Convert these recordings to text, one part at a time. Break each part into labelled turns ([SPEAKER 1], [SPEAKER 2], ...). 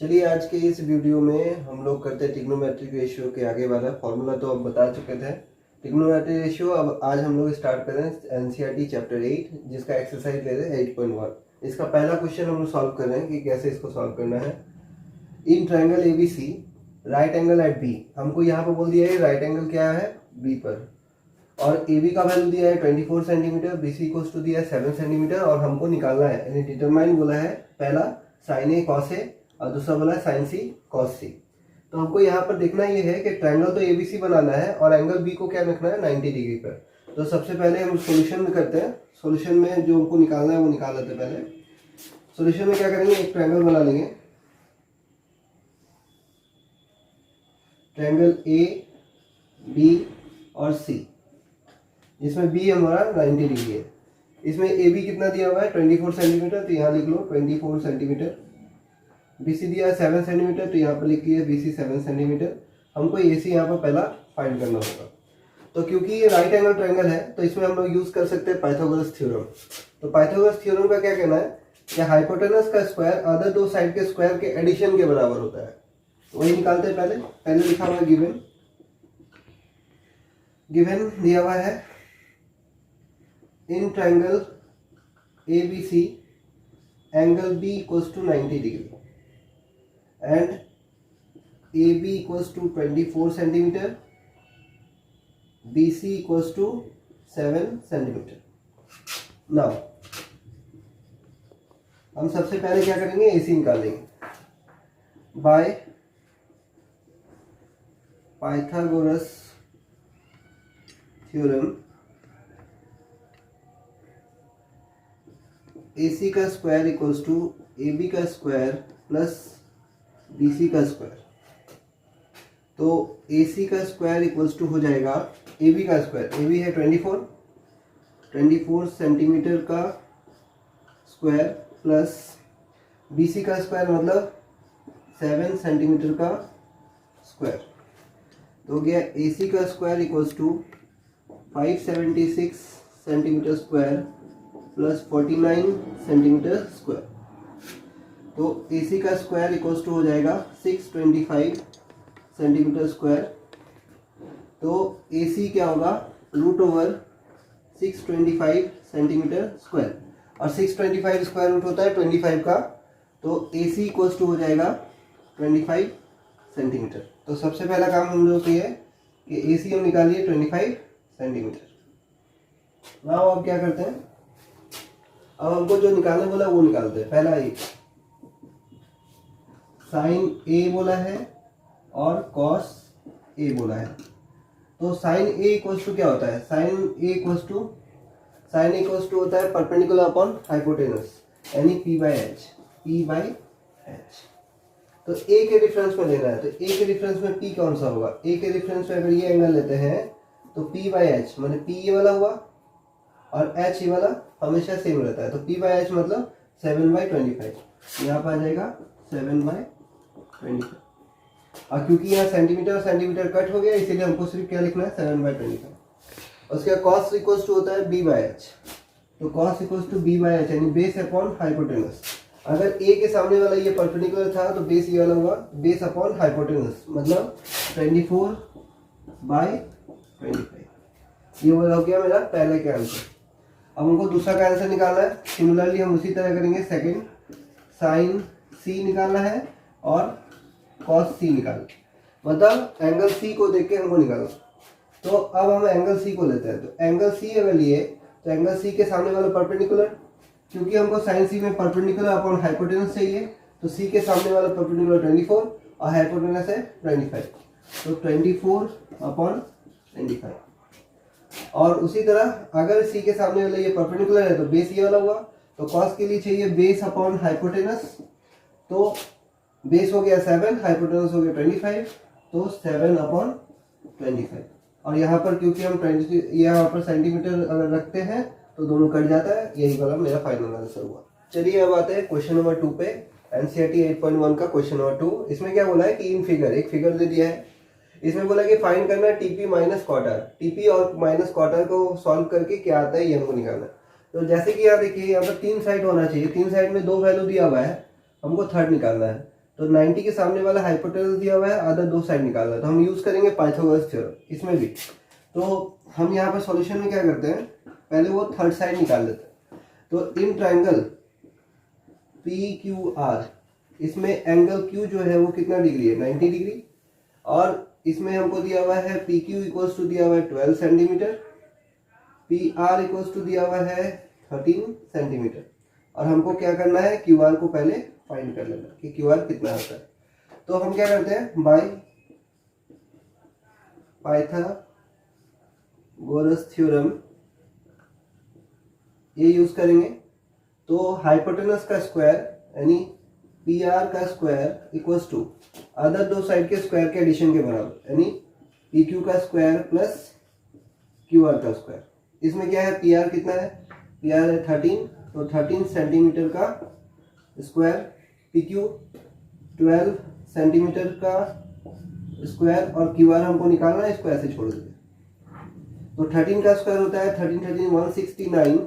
[SPEAKER 1] चलिए आज के इस वीडियो में हम लोग करते हैं ट्रिग्नोमेट्रिक रेशियो के आगे वाला फॉर्मूला तो अब बता चुके थे ट्रिग्नोमेट्रिक रेशियो। अब आज हम लोग स्टार्ट कर रहे हैं एनसीईआरटी चैप्टर 8 जिसका एक्सरसाइज ले रहे हैं 8.1। इसका पहला क्वेश्चन हम लोग सॉल्व कर रहे हैं कि कैसे इसको सॉल्व करना है। In triangle ABC right angle at B, हमको यहाँ पर बोल दिया है राइट एंगल क्या है बी पर, और ए बी का वैल्यू दिया है 24 centimetre, B C equals to दिया है 7 सेंटीमीटर और हमको निकालना है यानी डिटरमाइन बोला है पहला साइन ए कॉस ए और दूसरा बोला है साइन सी कॉस सी। तो हमको यहाँ पर देखना ये है कि ट्रायंगल तो एबीसी बनाना है और एंगल बी को क्या रखना है 90 डिग्री पर। तो सबसे पहले हम सॉल्यूशन में करते हैं। सॉल्यूशन में जो हमको निकालना है वो निकाल लेते हैं। पहले सॉल्यूशन में क्या करेंगे, एक ट्रायंगल बना लेंगे, ट्रायंगल ए बी और सी, इसमें बी हमारा 90 डिग्री है। इसमें ए बी कितना दिया हुआ है 24 सेंटीमीटर, तो यहाँ लिख लो 24 सेंटीमीटर। बी सी दिया है 7 सेंटीमीटर, तो यहाँ पर लिखिए बी सी 7 सेंटीमीटर। हमको ए सी यहाँ पर पहला फाइंड करना होगा। तो क्योंकि ये राइट एंगल ट्रायंगल है तो इसमें हम लोग यूज कर सकते हैं पाइथागोरस थ्योरम। तो पाइथागोरस थ्योरम का क्या कहना है कि हाइपोटेनस का स्क्वायर अदर दो साइड के स्क्वायर के एडिशन के बराबर होता है। वही निकालते हैं। पहले लिखा हुआ है गिवन दिया हुआ है in triangle ABC angle B equals to 90 degree and AB equals to 24 centimetre, BC equals to 7 centimetre. Now हम सबसे पहले क्या करेंगे, AC निकालेंगे बाय पाइथागोरस थ्योरम। AC का स्क्वायर इक्वल्स टू AB का स्क्वायर प्लस BC का स्क्वायर। तो AC का स्क्वायर इक्वल्स टू हो जाएगा AB का स्क्वायर, AB है 24 सेंटीमीटर का स्क्वायर प्लस BC का स्क्वायर मतलब 7 सेंटीमीटर का स्क्वायर। तो हो गया AC का square equals to 576 centimetre square plus 49 centimetre square. तो AC का स्क्वायर इक्वल्स टू हो जाएगा 625 सेंटीमीटर स्क्वायर। तो AC क्या होगा रूट ओवर 625 सेंटीमीटर स्क्वायर, और 625 स्क्वायर रूट होता है 25 का। तो AC इक्वल्स टू हो जाएगा 25 सेंटीमीटर। तो सबसे पहला काम हम लोग ये है कि AC हम निकालिए 25 सेंटीमीटर। नाउ अब क्या करते हैं, अब हमको जो निकालने बोला वो निकालते हैं। पहला एक साइन ए बोला है और कॉस ए बोला है। तो साइन ए इक्वल्स टू क्या होता है, साइन ए इक्वल्स टू होता है परपेंडिकुलर अपॉन हाइपोटेनस यानी P बाई एच। तो ए के डिफरेंस में लेना है, तो ए के डिफरेंस में P कौन सा होगा, ए के डिफरेंस में अगर ये एंगल लेते हैं तो P बाई एच माने P ये वाला हुआ और H ये वाला हमेशा सेम रहता है। तो P बाई एच मतलब 7/25, यहाँ पर आ जाएगा 7/25। और क्योंकि यहाँ सेंटीमीटर और सेंटीमीटर कट हो गया इसीलिए हमको सिर्फ क्या लिखना है 7/25। उसके कॉस इक्वल्स टू होता है B बाई एच। तो cos equals to B by H यानी बेस अपॉन हाइपोटेनस। अगर ए के सामने वाला ये परपेंडिकुलर था तो बेस ये वाला हुआ बेस अपॉन हाइपोटेनस मतलब 24/25। ये वाला हो गया मेरा पहले का आंसर। अब हमको दूसरा का आंसर निकालना है। सिमिलरली हम उसी तरह करेंगे। सेकंड साइन सी निकालना है और कॉस सी निकालना, मतलब एंगल सी को देख के हमको निकालना। तो अब हम एंगल सी को लेते हैं। तो एंगल सी अगर लिए तो एंगल सी के सामने वाला परपेंडिकुलर, क्योंकि हमको साइन सी में परपेंडिकुलर अपॉन हाइपोटेनस चाहिए तो सी के सामने वाला परपेंडिकुलर 24 और हाइपोटेनस है 25। तो 24/25। और उसी तरह अगर सी के सामने वाला ये परपेंडिकुलर है तो बेस ये वाला हुआ। तो कॉस के लिए चाहिए बेस अपॉन हाइपोटेनस। तो बेस हो गया 7, हाइपोटेनस हो गया 25, तो 7/25। और यहाँ पर क्योंकि हम 20 यहाँ पर सेंटीमीटर अगर रखते हैं तो दोनों कट जाता है। यही वाला मेरा फाइनल आंसर हुआ। चलिए अब आते हैं क्वेश्चन नंबर 2 पे। एनसीईआरटी 8.1 का क्वेश्चन नंबर 2। इसमें क्या बोला है कि इन फिगर, एक फिगर दे दिया है। इसमें बोला कि फाइंड करना है टीपी माइनस क्वार्टर। टीपी और माइनस क्वार्टर को सॉल्व करके क्या आता है ये हमको निकालना है। तो जैसे कि यहाँ देखिए यहाँ पर 3 साइड होना चाहिए, 3 साइड में 2 वैल्यू दिया हुआ है, हमको थर्ड निकालना है। तो 90 के सामने वाला हाइपोटेनस दिया हुआ है, अदर दो साइड निकालना है, तो हम यूज करेंगे पाइथागोरस थ्योरम इसमें भी। तो हम यहाँ पर सॉल्यूशन में क्या करते हैं, पहले वो थर्ड साइड निकाल लेते हैं। तो in triangle P Q R, इसमें एंगल क्यू जो है वो कितना डिग्री है, 90 डिग्री, और इसमें हमको दिया हुआ है पी क्यू इक्वल्स टू दिया हुआ है 12 centimetre, P R equals to दिया हुआ है 13 सेंटीमीटर, और हमको क्या करना है, क्यू आर को पहले फाइंड कर लेना कि क्यू आर कितना होता है। तो हम क्या करते हैं, बाय पाइथागोरस थ्योरम ये यूज करेंगे। तो हाइपोटेनस का स्क्वायर यानी पी आर का स्क्वायर इक्वल्स टू अदर दो साइड के स्क्वायर के एडिशन के बराबर, यानी पी क्यू का स्क्वायर प्लस क्यू आर का स्क्वायर। इसमें क्या है, पी आर कितना है, पी आर है 13, तो 13 सेंटीमीटर का स्क्वायर, पी क्यू 12 सेंटीमीटर का स्क्वायर, और क्यू आर हमको निकालना है, इसको ऐसे छोड़ देते। तो 13 का स्क्वायर होता है 13 169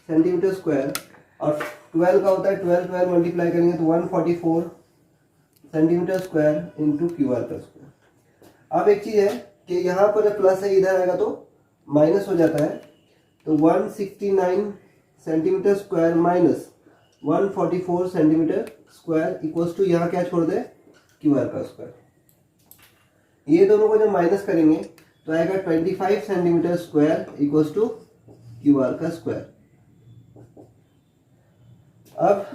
[SPEAKER 1] सेंटीमीटर स्क्वायर, और 12 का होता है 12 मल्टीप्लाई करेंगे तो 144 centimetre square into Q R का स्क्वायर। अब एक चीज है कि यहाँ पर प्लस है, इधर आएगा तो माइनस हो जाता है, तो 169 centimetre square minus 144 centimetre square equals to यहाँ क्या छोड़ दे, क्यू आर का स्क्वायर। ये दोनों को जब माइनस करेंगे तो आएगा 25 centimetre square equals to Q R का स्क्वायर। अब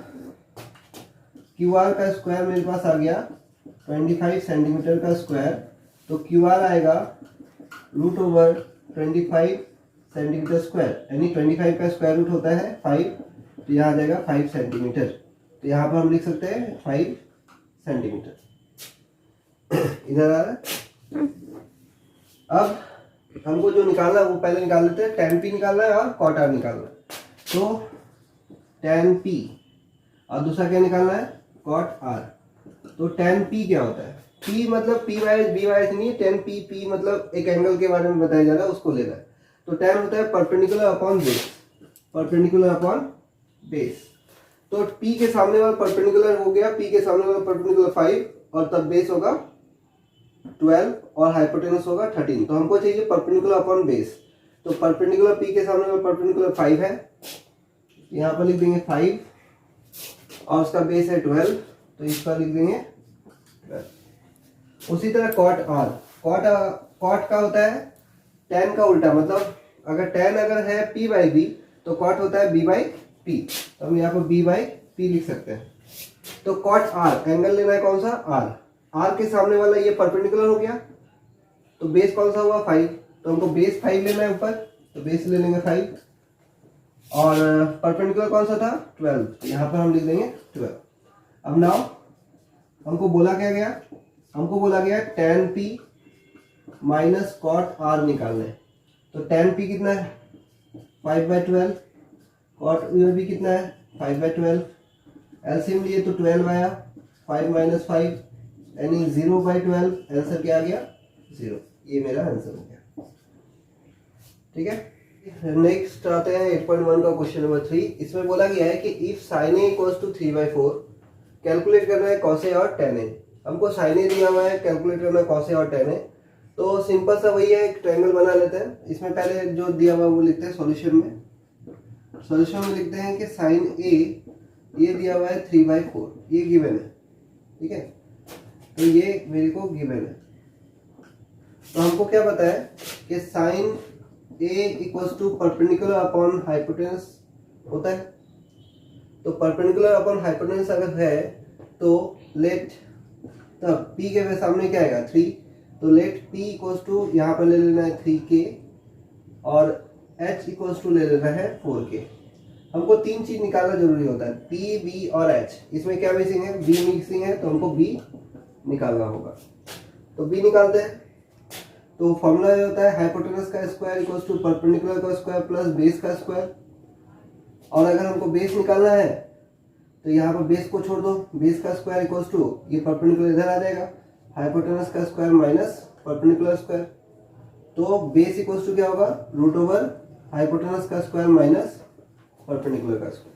[SPEAKER 1] क्यू आर का स्क्वायर मेरे पास आ गया 25 सेंटीमीटर का स्क्वायर, तो क्यू आर आएगा रूट ओवर 25 सेंटीमीटर स्क्वायर, यानी 25 का स्क्वायर रूट होता है 5, तो यहाँ आ जाएगा 5 सेंटीमीटर। तो यहाँ पर हम लिख सकते हैं 5 सेंटीमीटर। इधर आ रहा है। अब हमको जो निकालना है वो पहले निकाल लेते हैं, tan p निकालना है और cot r निकालना है। तो tan p और दूसरा क्या निकालना है, cot r। तो tan p क्या होता है, p मतलब p बाय b बाय नहीं है, tan p, p मतलब एक एंगल के बारे में बताया जा रहा है, उसको लेना है। तो tan होता है perpendicular upon base, perpendicular upon base. तो p के सामने वाला परपेंडिकुलर हो गया, p के सामने वाला परपेंडिकुलर 5, और तब बेस होगा 12 और हाइपोटेनस होगा 13। तो हमको चाहिए परपेंडिकुलर अपॉन बेस, तो परपेंडिकुलर p के सामने वाला परपेंडिकुलर 5 है, यहाँ पर लिख देंगे 5, और उसका बेस है 12, तो इसका लिख देंगे 12। उसी तरह cot r, cot का होता है tan का उल्टा, मतलब अगर tan अगर है p बाई b तो cot होता है b बाई p, तो हम यहाँ पर b बाई p लिख सकते हैं। तो cot r एंगल लेना है कौन सा, r, r के सामने वाला ये परपेंडिकुलर हो गया, तो बेस कौन सा हुआ 5, तो हमको बेस 5 लेना है ऊपर, तो बेस ले लेंगे 5, और परपेंडिकुलर कौन सा था 12, तो यहाँ पर हम लिख देंगे 12। अब नाउ हमको बोला क्या गया, हमको बोला गया tan p minus cot r निकालना है। तो tan p कितना है 5/12, cot भी कितना है 5/12, एलसीएम लिए तो 12 आया, 5 माइनस 5 यानी 0/12, आंसर क्या आ गया 0। ये मेरा आंसर हो गया। ठीक है, नेक्स्ट आते हैं 8.1 का क्वेश्चन नंबर 3। इसमें बोला गया है कि if sin a equals to 3/4, calculate करना है cos a और tan a। हमको sin a दिया हुआ है, कैलकुलेट करना है cos a और tan a। तो सिंपल सा वही है, एक ट्रायंगल बना लेते हैं। इसमें पहले जो दिया हुआ वो लिखते हैं सॉल्यूशन में। सॉल्यूशन में लिखते हैं कि sin a ये दिया हुआ है 3/4, ये गिवन है। ठीक है, तो ये मेरे को गिवन है। तो हमको क्या पता है कि sin a equals to perpendicular upon hypotenuse होता है। तो परपेंडिकुलर अपॉन हाइपोटेनस अगर है तो लेट, तब p के सामने क्या आएगा 3, तो लेट p इक्वल्स टू यहाँ पर ले लेना है 3k, और h इक्वल्स टू ले लेना है 4k। हमको तीन चीज निकालना जरूरी होता है, p, b और h। इसमें क्या मिसिंग है, b मिसिंग है, तो हमको b निकालना होगा। तो b निकालते हैं। तो फॉर्मूला ये होता है हाइपोटेनस का स्क्वायर इक्वल्स टू परपेंडिकुलर का स्क्वायर प्लस बेस का स्क्वायर। और अगर हमको बेस निकालना है तो यहाँ पर बेस को छोड़ दो, बेस का स्क्वायर इक्वल्स टू ये परपेंडिकुलर इधर आ जाएगा, हाइपोटेनस का स्क्वायर माइनस परपेंडिकुलर स्क्वायर। तो बेस इक्वल्स टू क्या होगा, रूट ओवर हाइपोटेनस का स्क्वायर माइनस परपेंडिकुलर का स्क्वायर।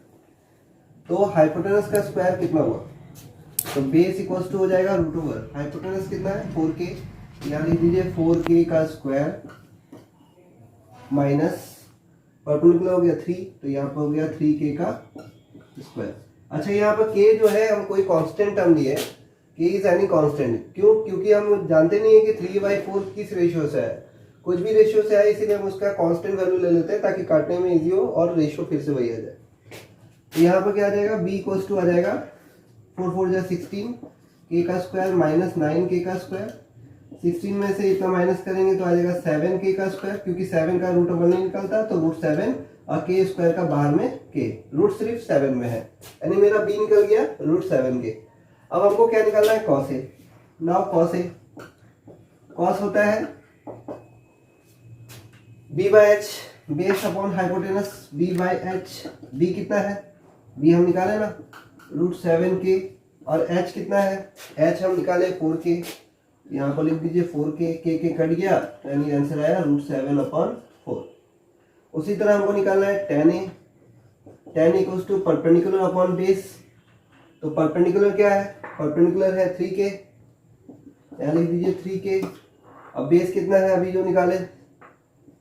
[SPEAKER 1] तो हाइपोटेनस का स्क्वायर कितना हुआ, तो बेस इक्वल टू हो जाएगा रूट ओवर हाइपोटेनस कितना है 4k, यहाँ लिख दीजिए 4k का स्क्वायर माइनस परपेंडिकुलर हो गया 3, तो यहाँ पर हो गया 3k का स्क्वायर। अच्छा यहाँ पर k जो है हम कोई कांस्टेंट टर्म लिए, k इज एनी कांस्टेंट, क्यों? क्योंकि हम जानते नहीं है कि 3/4 किस रेशियो से है, कुछ भी रेशियो से आए, इसीलिए हम उसका कांस्टेंट वैल्यू ले लेते हैं ताकि काटने में इजी हो और रेशियो फिर से वही आ जाए। तो यहाँ पर क्या आ जाएगा, b इक्वल टू आ जाएगा 4 4 जा 16 k का स्क्वायर माइनस 9k का स्क्वायर। 16 में से इतना माइनस करेंगे तो आ जाएगा 7k का स्क्वायर, क्योंकि 7 का रूट ओवर नहीं निकलता, तो रूट 7 और k स्क्वायर का बाहर में k, रूट सिर्फ 7 में है, यानी मेरा b निकल गया रूट 7k। अब हमको क्या निकालना है, cos a। Now cos a, cos होता है b/h based upon hypotenuse b/h। b कितना है, b हम निकाले ना रूट 7k, और h कितना है, h हम निकाले 4k, यहाँ पर लिख दीजिए 4k, k कट गया, यानी आंसर आया रूट 7/4। उसी तरह हमको निकालना है tan a, tan equals to perpendicular upon base. तो परपेंडिकुलर क्या है, परपेंडिकुलर है 3k, यहाँ लिख दीजिए 3k। अब बेस कितना है अभी जो निकाले,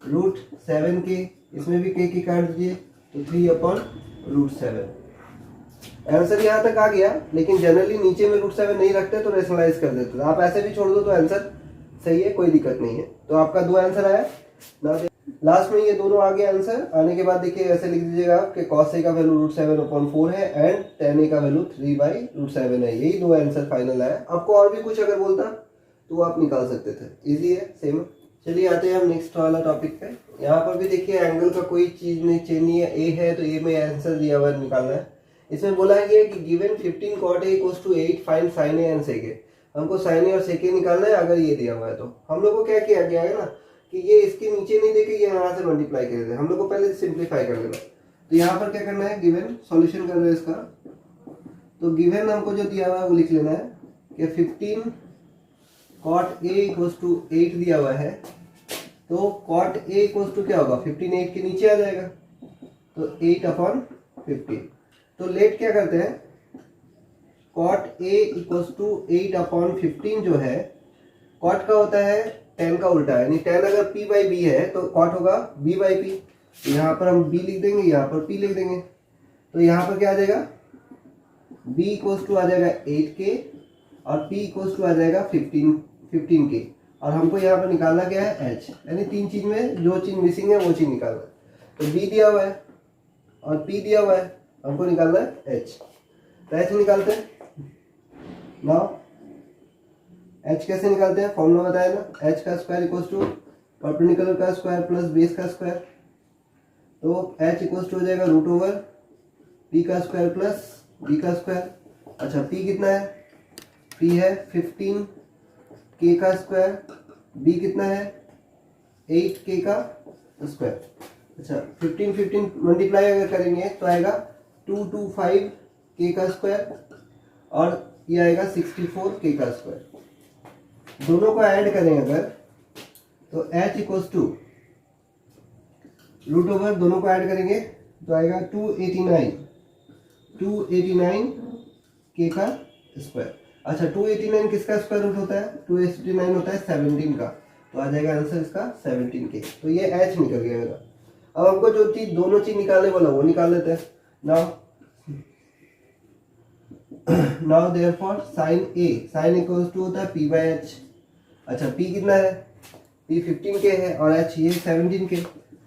[SPEAKER 1] रूट 7k, इसमें भी k काट दीजिए, तो 3/√7। आंसर यहाँ तक आ गया, लेकिन जनरली नीचे में रूट 7 नहीं रखते तो रेशनलाइज कर देते थे, आप ऐसे भी छोड़ दो तो आंसर सही है, कोई दिक्कत नहीं है। तो आपका 2 आंसर आया ना, लास्ट में ये दोनों आ गए आंसर। आने के बाद देखिए ऐसे लिख दीजिएगा कि cos a का वैल्यू रूट 7/4 है एंड tan a का वैल्यू 3/√7 है। यही 2 आंसर फाइनल है। आपको और भी कुछ अगर बोलता तो आप निकाल सकते थे, इजी है, सेम। चलिए आते हैं हम नेक्स्ट वाला टॉपिक पे। यहाँ पर भी देखिए एंगल का कोई चीज नहीं चेंज नहीं है, ए है तो ए में आंसर दिया हुआ निकालना है। इसमें बोला गया कि given 15 cot a equals to 8 find sin a and sec a। हमको sin a और sec a निकालना है। अगर ये दिया हुआ है तो हम लोग को क्या किया गया है ना कि ये इसके नीचे नहीं देके ये यहाँ से मल्टीप्लाई कर देते हैं, हम लोग को पहले सिंप्लीफाई कर लेना। तो यहाँ पर क्या करना है, गिवन सॉल्यूशन कर रहे हैं इसका। तो गिवन हमको जो दिया हुआ है वो लिख लेना है कि 15 cot a इक्वल्स टू 8 दिया हुआ है, तो cot a इक्वल्स टू क्या होगा, 15 8 के नीचे आ जाएगा, तो 8/15। तो लेट क्या करते हैं, cot a इक्वल्स टू 8/15 जो है, cot का होता है tan का उल्टा, यानी tan अगर p/b है तो cot होगा b/p। यहाँ पर हम b लिख देंगे, यहाँ पर p लिख देंगे, तो यहाँ पर क्या आ जाएगा, b इक्वल्स टू आ जाएगा 8k और p इक्वल्स टू आ जाएगा 15k। और हमको यहाँ पर निकालना क्या है, h, यानी 3 चीज में जो चीज मिसिंग है वो चीज निकालना है। तो b दिया हुआ है और p दिया हुआ है, हमको निकालना है h। तो h निकालते हैं। नाउ h कैसे निकालते हैं, फॉर्मूला बताया ना, h का स्क्वायर इक्वल्स टू परपेंडिकुलर का स्क्वायर प्लस बेस का स्क्वायर। तो h इक्वल्स टू हो जाएगा रूट ओवर p का स्क्वायर प्लस b का स्क्वायर। अच्छा p कितना है, p है 15k का स्क्वायर, b कितना है 8k का स्क्वायर। अच्छा 15 मल्टीप्लाई अगर करेंगे तो आएगा 225k का स्क्वायर और ये आएगा 64k का स्क्वायर। दोनों को ऐड करें अगर तो h equals to root over, दोनों को ऐड करेंगे तो आएगा 289k का स्क्वायर। अच्छा 289 किसका स्क्वायर रूट होता है, 289 होता है 17 का, तो आ जाएगा आंसर इसका 17k। तो ये h निकल गया मेरा। अब हमको जो चीज दोनों चीज निकालने वाला वो निकाल लेते हैं। Now therefore sin equals to होता है p/h। अच्छा p कितना है, p 15k है और h ये 17k,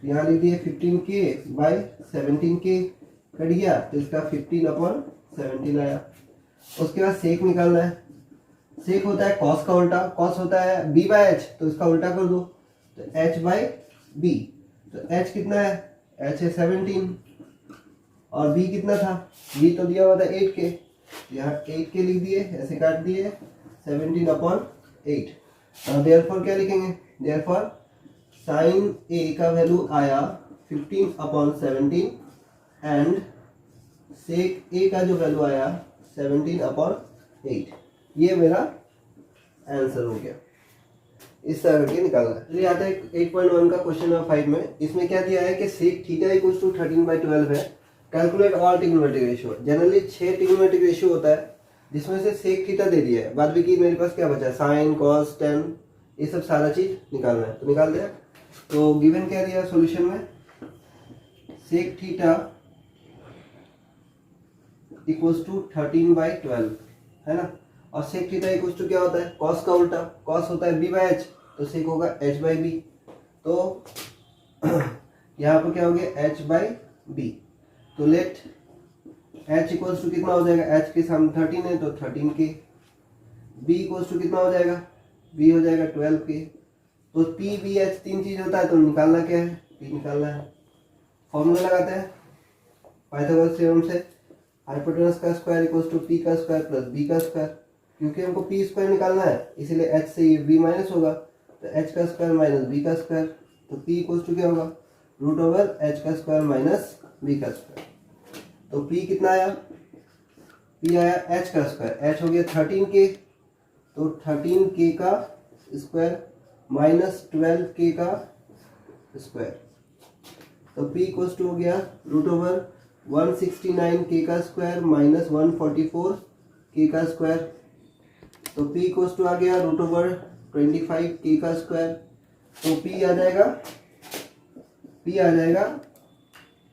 [SPEAKER 1] यहाँ लिख दिए 15k/17k कट गया, तो इसका 15/17 आया। उसके बाद सेक निकालना है। सेक होता है cos का उल्टा, cos होता है b/h, तो इसका उल्टा कर दो, तो h/b। तो h कितना है, h है 17 और b कितना था, b तो दिया हुआ था 8k, यहाँ 8k लिख दिए, ऐसे काट दिए 17/8। देयरफॉर क्या लिखेंगे, देयरफॉर sin a का वैल्यू आया 15/17 एंड सेक a का जो वैल्यू आया 17/8। ये मेरा आंसर हो गया। इस तरह करके निकालना है। चलिए आता है 8.1 का क्वेश्चन नंबर 5 में। इसमें क्या दिया है कि सेक थीटा इक्वल्स टू 13/12 है। Calculate all trigonometric ratio. Generally 6 trigonometric ratio होता है, जिसमें से सेक थीटा दे दिया है, बाद बाकी मेरे पास क्या बचा, साइन कॉस टेन, ये सब सारा चीज निकालना है, तो निकाल दिया। तो गिवन क्या दिया सॉल्यूशन में, सेक थीटा इक्वल्स टू 13/12 है ना, और सेक थीटा इक्वल्स टू क्या होता है, कॉस का उल्टा, कॉस होता है b/h, तो सेक होगा h/b। तो यहाँ पर क्या हो गया h/b। तो लेट h इक्वल्स टू कितना हो जाएगा, h के सामने 13 है तो 13 के, b इक्वल्स टू कितना हो जाएगा, b हो जाएगा 12 के। तो p b h तीन चीज होता है, तो निकालना क्या है, p निकालना है। फॉर्मूला लगाते हैं पाइथागोरस थ्योरम से, हाइपोटेनस का स्क्वायर इक्वल्स टू p का स्क्वायर प्लस b का स्क्वायर। क्योंकि हमको p स्क्वायर निकालना है इसीलिए h से ये b माइनस होगा, तो h का स्क्वायर माइनस b का स्क्वायर, तो p इक्वल्स टू क्या होगा, √h का स्क्वायर माइनस b का स्क्वायर। तो p कितना आया, p आया h का स्क्वायर, h हो गया 13k, तो 13k का स्क्वायर माइनस 12k का स्क्वायर, तो p इक्वल्स टू हो गया √169k का स्क्वायर माइनस 144k का स्क्वायर। तो p इक्वल्स टू आ गया √25k का स्क्वायर। तो p आ जाएगा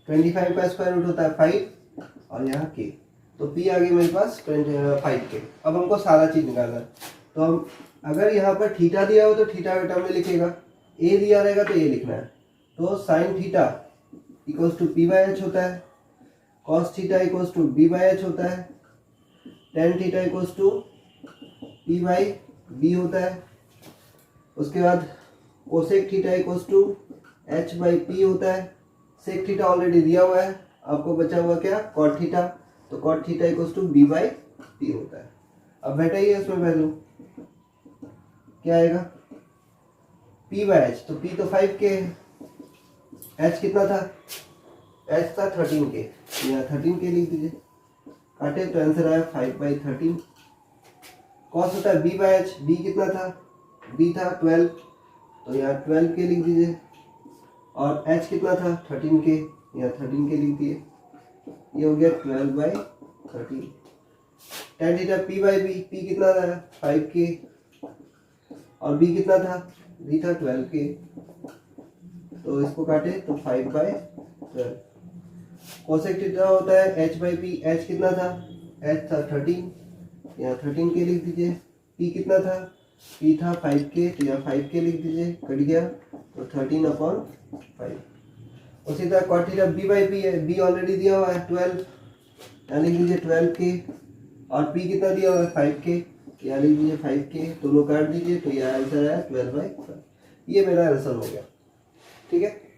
[SPEAKER 1] 25 का स्क्वायर रूट होता है 5 और यहाँ k, तो p आ गई मेरे पास 5k। अब हमको सारा चीज निकालना है, तो हम अगर यहाँ पर थीटा दिया हो तो थीटा का टर्म में लिखेगा, a दिया रहेगा तो a लिखना है। तो sine theta equals to p/h होता है, cos theta equals to b/h होता है, tan theta equals to p/b होता है। उसके बाद cosec theta equals to h/p होता है। सेक थीटा ऑलरेडी दिया हुआ है, आपको बचा हुआ क्या, कॉट थीटा, तो cot theta equals to b/p होता है। अब बेटा ये इसमें वैल्यू क्या आएगा, p/h, तो p तो 5k है, h कितना था, h था 13k, यहाँ 13k लिख दीजिए, काटे तो आंसर आया 5/13। कॉस होता है b/h, b कितना था, b था 12, तो यहाँ 12k लिख दीजिए, और h कितना था 13k, यहाँ 13k लिख दिए, ये हो गया 12/13। tan थीटा p/b, p कितना था 5k और b कितना था, b था 12k, तो इसको काटे तो 5/12। कोसेक थीटा होता है h/p, h कितना था, h था 13, यहाँ 13k लिख दीजिए, p कितना था, p था 5k, तो यहाँ 5k लिख दीजिए, कट गया तो 13/5। उसी तरह कॉट थीटा b/p है, b ऑलरेडी दिया हुआ है 12, यहाँ लिख दीजिए 12k, और p कितना दिया हुआ है 5k, यहाँ लिख दीजिए 5k, दोनों काट दीजिए, तो यह आंसर आया 12/5। ये मेरा आंसर हो गया, ठीक है।